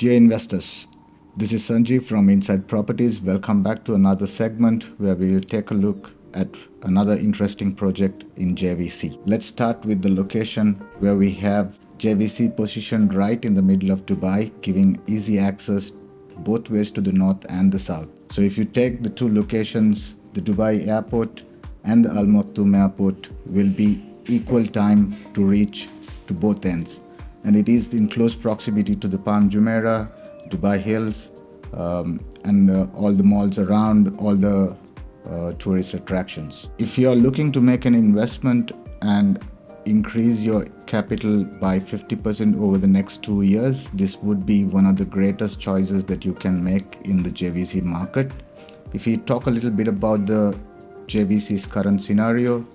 Dear investors, this is Sanjeew from Inside Properties. Welcome back to another segment where we will take a look at another interesting project in JVC. Let's start with the location where we have JVC positioned right in the middle of Dubai, giving easy access both ways to the north and the south. So if you take the two locations, the Dubai airport and the Al Maktoum airport will be equal time to reach to both ends. And it is in close proximity to the Palm Jumeirah, Dubai Hills, and all the malls around, all the tourist attractions. If you are looking to make an investment and increase your capital by 50% over the next 2 years, this would be one of the greatest choices that you can make in the JVC market. If we talk a little bit about the JVC's current scenario,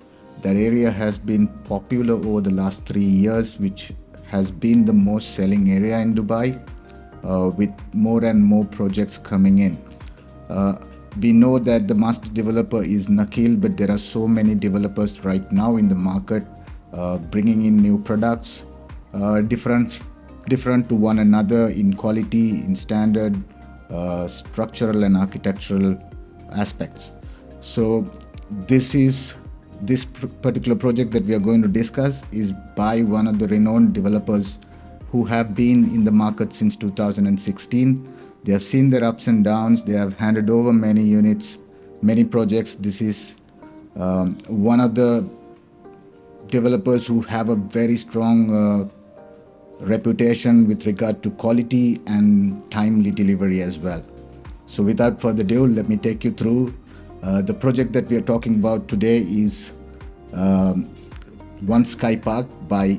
that area has been popular over the last 3 years, which has been the most selling area in Dubai, with more and more projects coming in. We know that the master developer is Nakil, but there are so many developers right now in the market bringing in new products, different to one another in quality, in standard, structural and architectural aspects. So this particular project that we are going to discuss is by one of the renowned developers who have been in the market since 2016. They have seen their ups and downs. They have handed over many units, many projects. This is one of the developers who have a very strong reputation with regard to quality and timely delivery as well. So without further ado, let me take you through the project that we are talking about today is One Sky Park by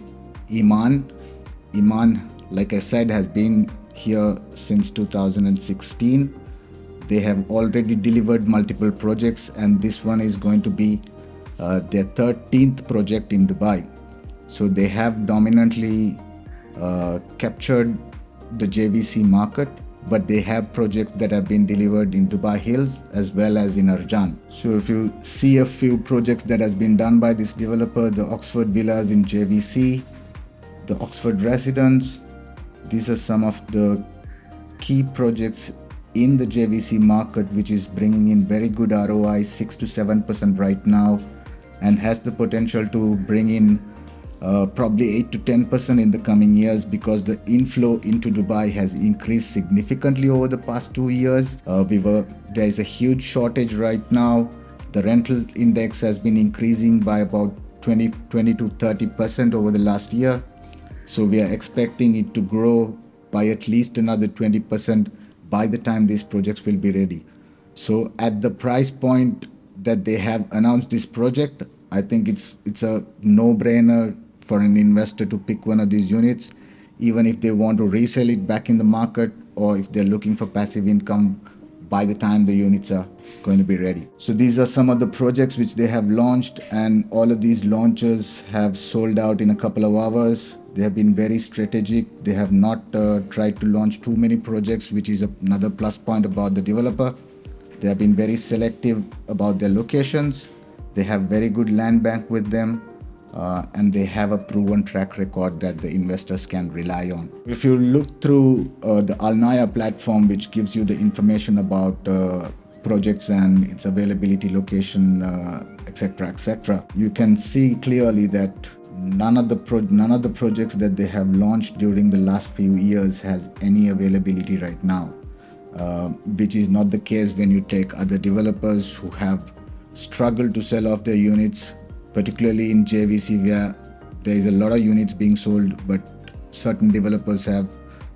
Iman. Iman, like I said, has been here since 2016. They have already delivered multiple projects, and this one is going to be their 13th project in Dubai. So they have dominantly captured the JVC market, but they have projects that have been delivered in Dubai Hills as well as in Arjan. So if you see a few projects that has been done by this developer, the Oxford Villas in JVC, the Oxford Residence, these are some of the key projects in the JVC market, which is bringing in very good ROI, 6 to 7% right now, and has the potential to bring in probably 8 to 10% in the coming years, because the inflow into Dubai has increased significantly over the past 2 years. There is a huge shortage right now. The rental index has been increasing by about 20 to 30% over the last year. So we are expecting it to grow by at least another 20% by the time these projects will be ready. So at the price point that they have announced this project, I think it's a no-brainer for an investor to pick one of these units, even if they want to resell it back in the market, or if they're looking for passive income by the time the units are going to be ready. So these are some of the projects which they have launched, and all of these launches have sold out in a couple of hours. They have been very strategic. They have not tried to launch too many projects, which is another plus point about the developer. They have been very selective about their locations. They have very good land bank with them. And they have a proven track record that the investors can rely on. If you look through the Alnaya platform, which gives you the information about projects and its availability, location, etc., you can see clearly that none of the projects that they have launched during the last few years has any availability right now, which is not the case when you take other developers who have struggled to sell off their units, particularly in JVC, where there is a lot of units being sold, but certain developers have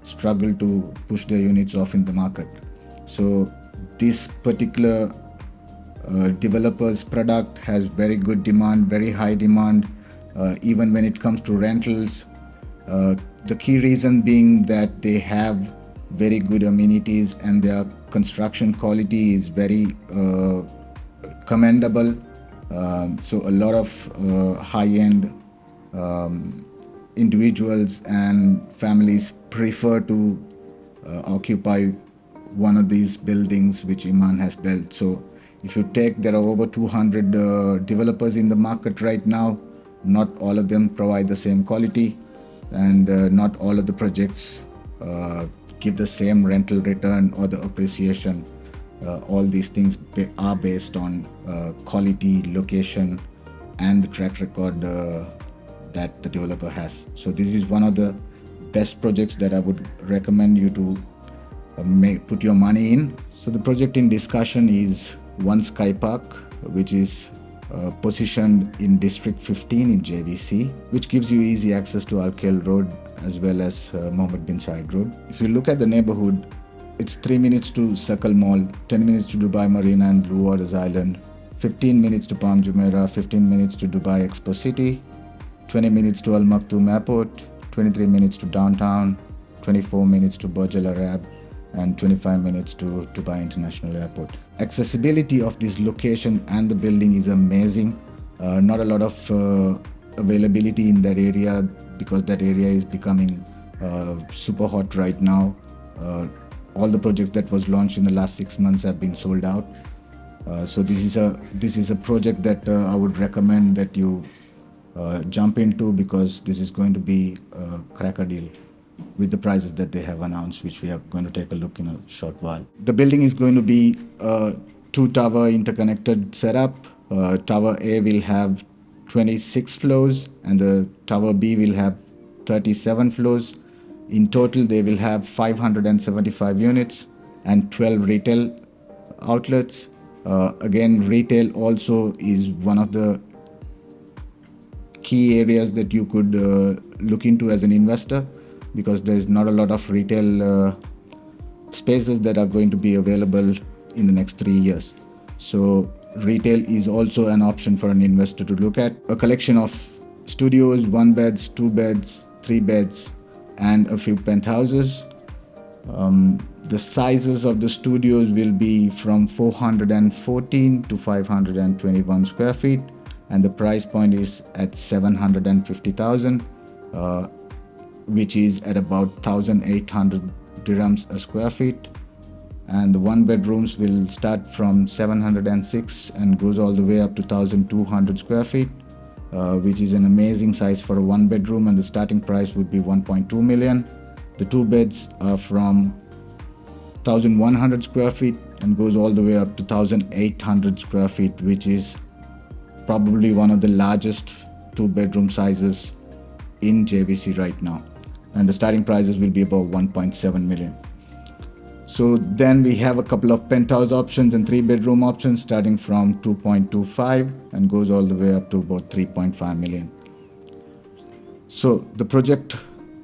struggled to push their units off in the market. So this particular developer's product has very good demand, very high demand, even when it comes to rentals. The key reason being that they have very good amenities and their construction quality is very commendable. So a lot of high-end individuals and families prefer to occupy one of these buildings which Iman has built. So if you take, there are over 200 developers in the market right now. Not all of them provide the same quality, and not all of the projects give the same rental return or the appreciation. All these things are based on quality, location, and the track record that the developer has. So this is one of the best projects that I would recommend you to put your money in. So the project in discussion is One Sky Park, which is positioned in District 15 in JVC, which gives you easy access to Al Khail Road as well as Mohammed bin Said Road. If you look at the neighborhood, it's 3 minutes to Circle Mall, 10 minutes to Dubai Marina and Blue Waters Island, 15 minutes to Palm Jumeirah, 15 minutes to Dubai Expo City, 20 minutes to Al Maktoum Airport, 23 minutes to downtown, 24 minutes to Burj Al Arab, and 25 minutes to Dubai International Airport. Accessibility of this location and the building is amazing. Not a lot of availability in that area because that area is becoming super hot right now. All the projects that was launched in the last 6 months have been sold out. So this is a project that I would recommend that you jump into, because this is going to be a cracker deal with the prices that they have announced, which we are going to take a look in a short while. The building is going to be a 2-tower interconnected setup. Tower A will have 26 floors and the Tower B will have 37 floors. In total, they will have 575 units and 12 retail outlets. Again, retail also is one of the key areas that you could look into as an investor, because there's not a lot of retail spaces that are going to be available in the next 3 years. So retail is also an option for an investor to look at. A collection of studios, 1 beds, 2 beds, 3 beds, and a few penthouses. The sizes of the studios will be from 414 to 521 square feet, and the price point is at 750,000, which is at about 1,800 dirhams a square feet. And the 1 bedrooms will start from 706 and goes all the way up to 1,200 square feet, which is an amazing size for a 1 bedroom, and the starting price would be 1.2 million. The 2 beds are from 1,100 square feet and goes all the way up to 1,800 square feet, which is probably one of the largest 2-bedroom sizes in JVC right now. And the starting prices will be about 1.7 million. So then we have a couple of penthouse options and 3-bedroom options starting from 2.25 and goes all the way up to about 3.5 million. So the project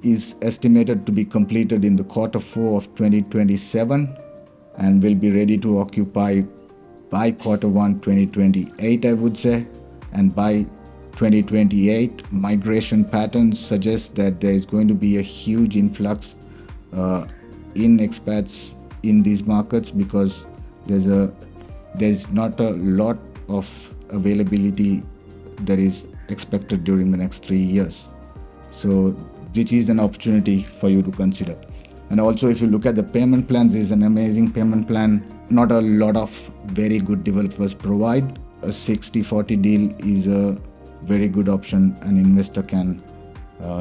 is estimated to be completed in the Q4 of 2027 and will be ready to occupy by Q1 2028, I would say. And by 2028, migration patterns suggest that there is going to be a huge influx in expats in these markets, because there's not a lot of availability that is expected during the next 3 years. So which is an opportunity for you to consider. And also, if you look at the payment plans, is an amazing payment plan. Not a lot of very good developers provide. A 60-40 deal is a very good option an investor can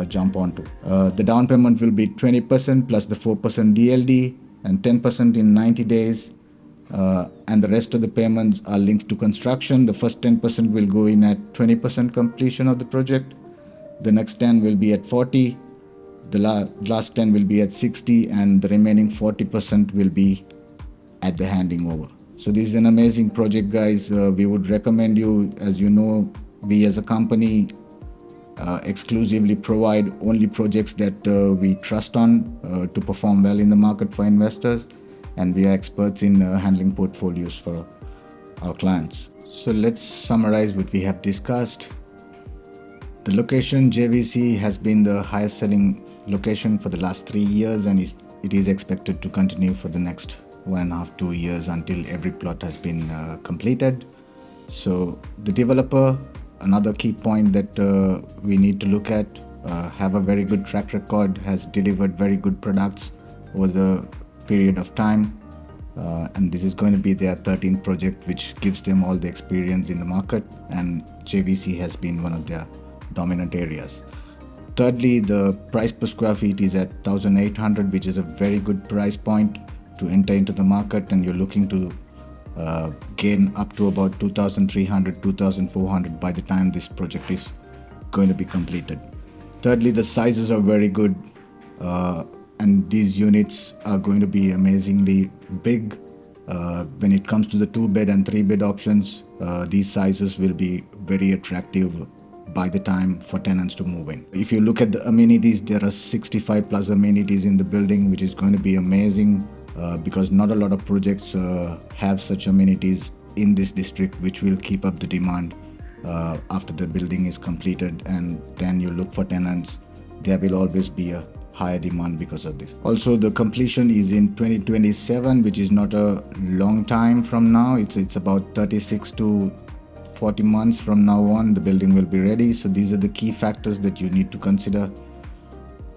jump onto. The down payment will be 20% plus the 4% DLD and 10% in 90 days. And the rest of the payments are linked to construction. The first 10% will go in at 20% completion of the project. The next 10 will be at 40. The last 10 will be at 60, and the remaining 40% will be at the handing over. So this is an amazing project, guys. We would recommend you. As you know, we as a company exclusively provide only projects that we trust on to perform well in the market for investors, and we are experts in handling portfolios for our clients. So let's summarize what we have discussed. The location, JVC, has been the highest selling location for the last 3 years, and it is expected to continue for the next 1.5-2 years until every plot has been completed. So the developer, another key point that we need to look at, have a very good track record, has delivered very good products over the period of time, and this is going to be their 13th project, which gives them all the experience in the market, and JVC has been one of their dominant areas. Thirdly, the price per square feet is at 1,800, which is a very good price point to enter into the market, and you're looking to gain up to about 2,300, 2,400 by the time this project is going to be completed. Thirdly, the sizes are very good, and these units are going to be amazingly big. When it comes to the 2-bed and 3-bed options, these sizes will be very attractive by the time for tenants to move in. If you look at the amenities, there are 65 plus amenities in the building, which is going to be amazing because not a lot of projects have such amenities in this district, which will keep up the demand after the building is completed, and then you look for tenants. There will always be a higher demand because of this. Also, the completion is in 2027, which is not a long time from now. It's about 36 to 40 months from now on, the building will be ready. So these are the key factors that you need to consider.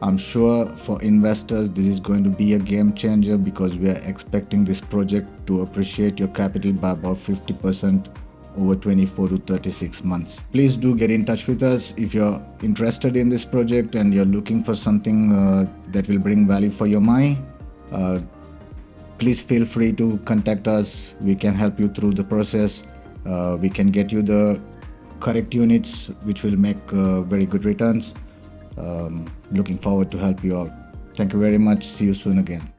I'm sure for investors, this is going to be a game changer because we are expecting this project to appreciate your capital by about 50% over 24 to 36 months. Please do get in touch with us if you're interested in this project and you're looking for something that will bring value for your money. Please feel free to contact us. We can help you through the process. We can get you the correct units which will make very good returns. Looking forward to help you out. Thank you very much. See you soon again.